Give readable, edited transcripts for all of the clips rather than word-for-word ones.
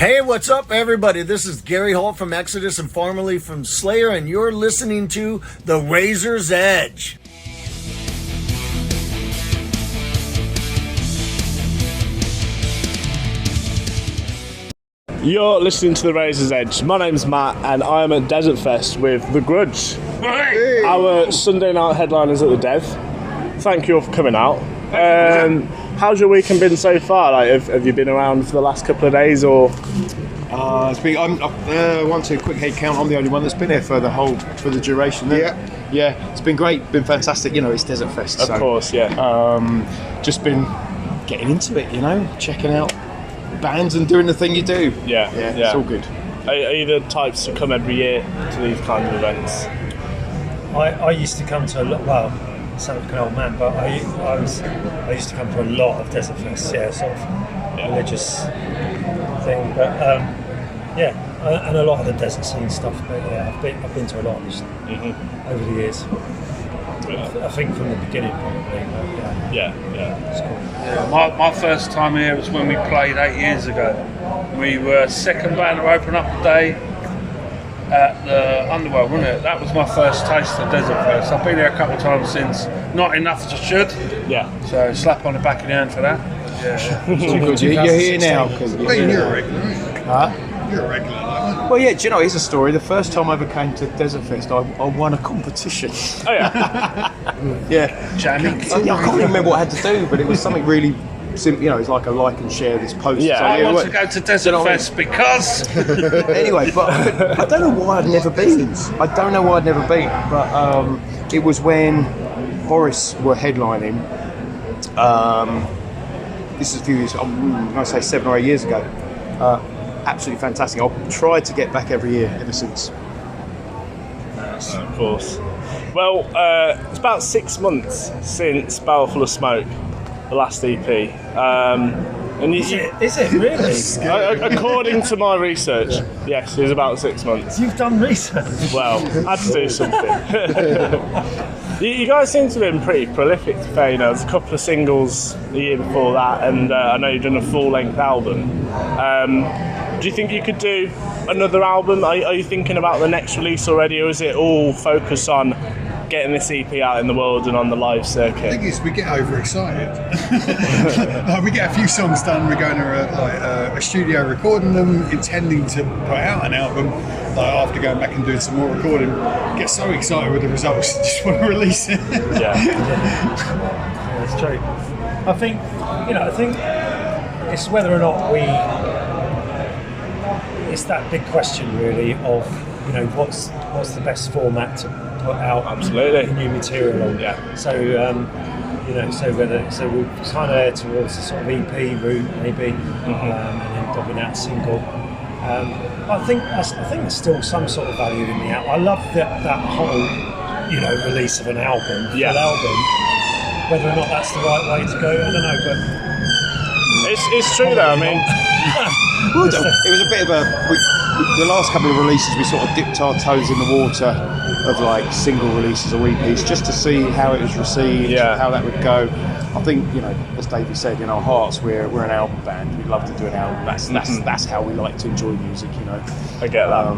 Hey, what's up, everybody? This is Gary Holt from Exodus and formerly from Slayer, and you're listening to The Razor's Edge. You're listening to The Razor's Edge. My name's Matt, and I'm at DesertFest with The Grudge. Hey. Our Sunday night headliners at the Dev. Thank you all for coming out. How's your weekend been so far? Like, have you been around for the last couple of days, or? It's been. One, two, quick head count. I'm the only one that's been here for the duration. Yeah. It's been great. Been fantastic. You know, it's DesertFest. Of course, yeah. Just been getting into it. You know, checking out bands and doing the thing you do. Yeah. It's all good. Are you the types to come every year to these kinds of events? I used to come to a lot. Well, I sound like an old man, but I used to come to a lot of DesertFest. Yeah, sort of religious thing, but and a lot of the desert scene stuff. But yeah, I've been to a lot of this over the years. I think from the beginning, probably. But Yeah. It's cool. Yeah, my first time here was when we played 8 years ago. We were second band to open up the day at the Underworld, wasn't it? That was my first taste of DesertFest. I've been here a couple of times since. Not enough to should. Yeah. So slap on the back of the hand for that. Yeah. Too good. You're here now. You're a regular, right? Huh? You're a regular, like Well, yeah. Do you know? Here's a story. The first time I ever came to DesertFest, I won a competition. Oh yeah. Yeah. Jamming. I can't remember what I had to do, but it was something really simple. You know, it's like a like and share this post. Yeah. So, I want to go to DesertFest because. Anyway, but I don't know why I'd never been. But it was when Boris were headlining. This is a few years. I'm going to say 7 or 8 years ago. Absolutely fantastic. I've tried to get back every year ever since. Of course. Well, it's about 6 months since Barrel Full of Smoke, the last EP. And Is it really? according to my research, yes, it's about 6 months. You've done research. Well, I had to do something. You guys seem to have been pretty prolific, to be fair. You know, there's a couple of singles the year before that, and I know you've done a full-length album. Do you think you could do another album? Are you thinking about the next release already, or is it all focused on getting this EP out in the world and on the live circuit? The thing is, we get overexcited. We get a few songs done, we're going to a studio recording them, intending to put out an album. After going back and doing some more recording, get so excited with the results, just want to release it. Yeah. That's true. I think it's whether or not it's that big question really of, you know, what's the best format to put out Absolutely. new material on. Yeah. So so we're kind of towards the sort of EP route maybe, and then dubbing out a single. I think there's still some sort of value in the album. I love that whole, release of an album, full album. Whether or not that's the right way to go, I don't know, but it's true though. I mean, It was a bit of the last couple of releases we sort of dipped our toes in the water of like single releases or EPs just to see how it was received, how that would go. I think, as Davey said, in our hearts we're an album band. We'd love to do an album. That's how we like to enjoy music, I get that.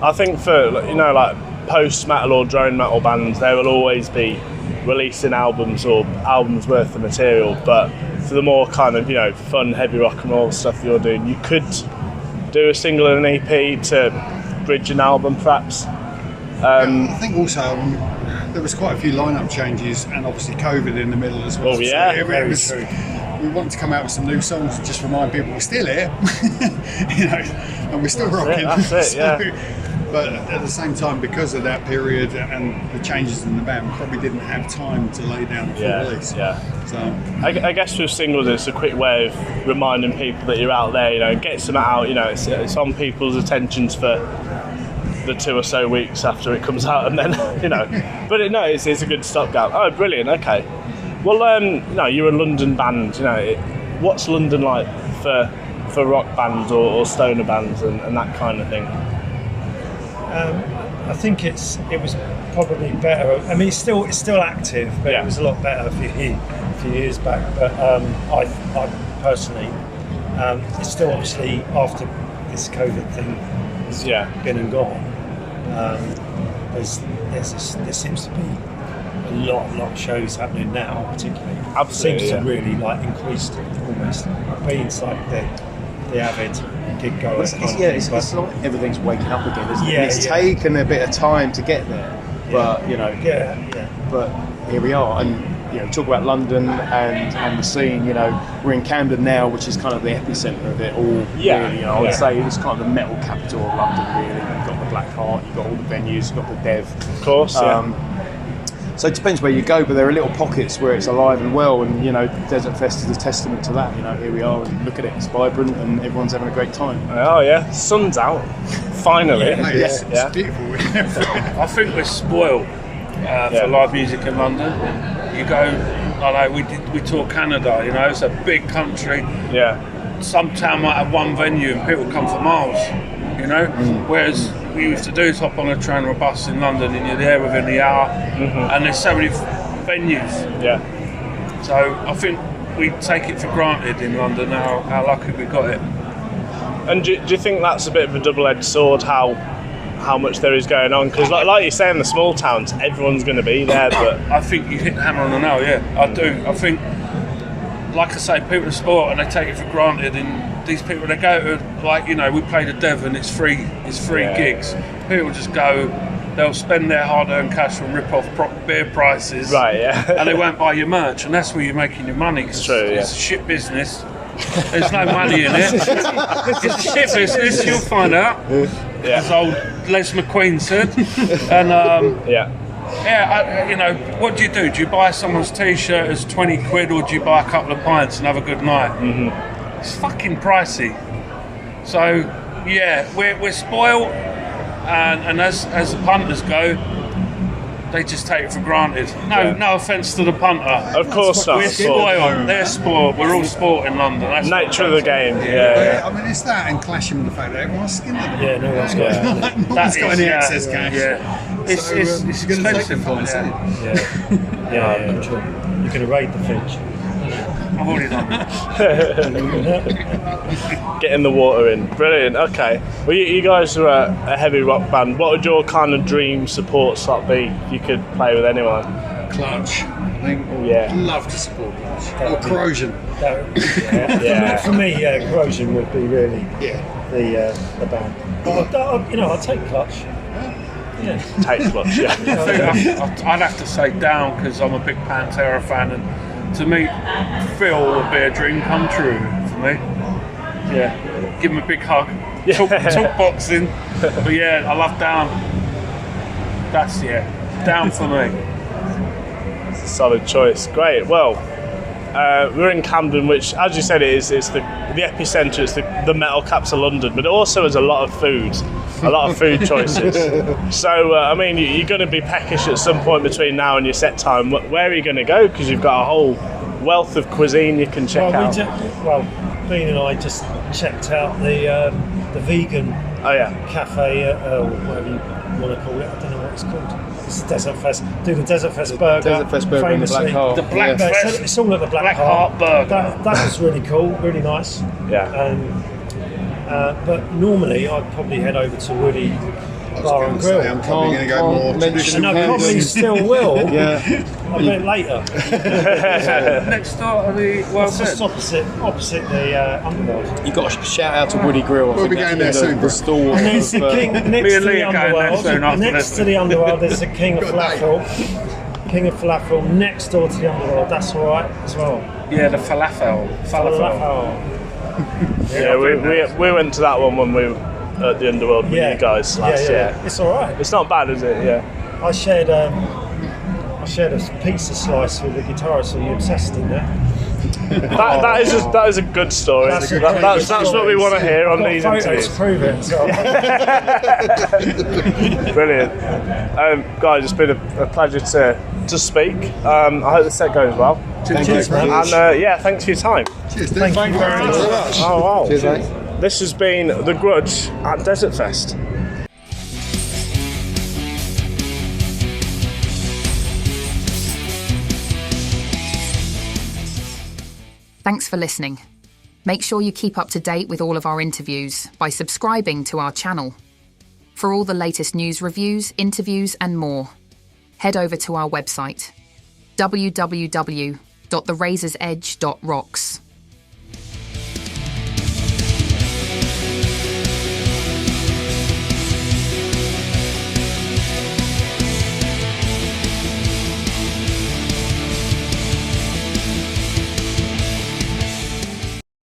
I think for like post metal or drone metal bands, they will always be releasing albums or albums worth of material, but for the more kind of fun heavy rock and roll stuff you're doing, you could do a single and an EP to bridge an album perhaps. I think also there was quite a few lineup changes and obviously COVID in the middle as well. Oh yeah, so very true. We wanted to come out with some new songs to just remind people we're still here, and we're still rocking. That's it, yeah. But at the same time, because of that period and the changes in the band, we probably didn't have time to lay down a full release. Yeah. So I guess with singles, it's a quick way of reminding people that you're out there. Get something out. It's on people's attentions for the 2 or so weeks after it comes out, and then But it's a good stopgap. Oh, brilliant. Okay. Well, you're a London band. What's London like for rock bands or stoner bands and that kind of thing? I think it was probably better. I mean, it's still active, but it was a lot better a few years back. But I personally It's still obviously after this COVID thing has been and gone. There seems to be a lot of shows happening now, particularly. Absolutely, It seems to really like increased almost. Being like the avid gig goer. It's like everything's waking up again, isn't it? Yeah, And it's taken a bit of time to get there, but but here we are. And talk about London and the scene. We're in Camden now, which is kind of the epicenter of it all. Really, I would say it's kind of the metal capital of London. Really, you've got the Black Heart, you've got all the venues, you've got the Dev, of course. So it depends where you go, but there are little pockets where it's alive and well, and DesertFest is a testament to that. Here we are, and look at it, it's vibrant, and everyone's having a great time. Oh yeah, sun's out, finally. It's beautiful. I think we're spoiled for live music in London. You go, we tour Canada. It's a big country. Yeah. Some town might have one venue, and people come for miles. Whereas we used to do is hop on a train or a bus in London, and you're there within the hour. And there's so many venues. Yeah. So I think we take it for granted in London how lucky we got it. And do you think that's a bit of a double-edged sword? How much there is going on? Because like you say, in the small towns, everyone's going to be there. But I think you hit the hammer on the nail. Yeah, I do. I think, like I say, people are sport and they take it for granted. And these people, they go to we play the Dev and it's free gigs. People just go. They'll spend their hard-earned cash and rip off beer prices. Right. Yeah. And they won't buy your merch, and that's where you're making your money. It's true. It's a shit business. There's no money in it. It's a shit business. You'll find out. As old Les McQueen said. And what do? Do you buy someone's t-shirt as 20 quid, or do you buy a couple of pints and have a good night? It's fucking pricey. So we're spoiled, and as the punters go, they just take it for granted. No offence to the punter. Of course not. We're spoiled. They're spoiled. We're all sport in London. That's nature of the game. I mean, it's that and clashing with the fact that everyone's skinned at them. Yeah, no one's got No one's got any excess cash. Yeah. It's you're going to take them expensive. from us, isn't it? I'm sure. You're going to raid the Finch. I've already done that. Getting the water in. Brilliant. Okay. Well, you guys are a heavy rock band. What would your kind of dream support slot be if you could play with anyone? Clutch. I think. Yeah. Love to support Clutch. Or Corrosion. For me, Corrosion would be really the band. I'll take Clutch. Take Clutch. Yeah. I'd have to say Down, because I'm a big Pantera fan, and to me, Phil would be a dream come true for me. Yeah, give him a big hug. Talk boxing. But I love Down. That's Down for me. It's a solid choice. Great. Well, we're in Camden, which, as you said, it's the epicentre. It's the metal caps of London, but it also has a lot of food choices. So, you're going to be peckish at some point between now and your set time. Where are you going to go? Because you've got a whole wealth of cuisine you can check out. Bean and I just checked out the vegan cafe, or whatever you want to call it. I don't know what it's called. It's DesertFest. Do the DesertFest burger. DesertFest burger in the Black Heart. The Black Fest. It's all at the Black Heart burger. That was really cool, really nice. Yeah. But normally I'd probably head over to Woody Bar and Grill. I'm probably going to go more traditional. And I probably still will. A bit later. Next door of the It's just opposite the Underworld. You've got to shout out to Woody Grill. We'll be going there soon. The store. And there's the King next to the Underworld. Next to the Underworld, there's the King of Falafel. King of Falafel next door to the Underworld. That's all right as well. Yeah, the falafel. We went to that one when we were at the Underworld with you guys last year. It's all right. It's not bad, is it? Yeah. I shared a pizza slice with the guitarist, so you obsessed in there. That is a good story. That's what we want to hear on these interviews. To prove it. So. Brilliant, guys. It's been a pleasure to speak. I hope the set goes well. Cheers, man. And thanks for your time. Cheers. Thank you very much. Oh wow. Cheers, mate. This has been The Grudge at DesertFest. Thanks for listening. Make sure you keep up to date with all of our interviews by subscribing to our channel. For all the latest news, reviews, interviews and more, head over to our website, www.therazorsedge.rocks.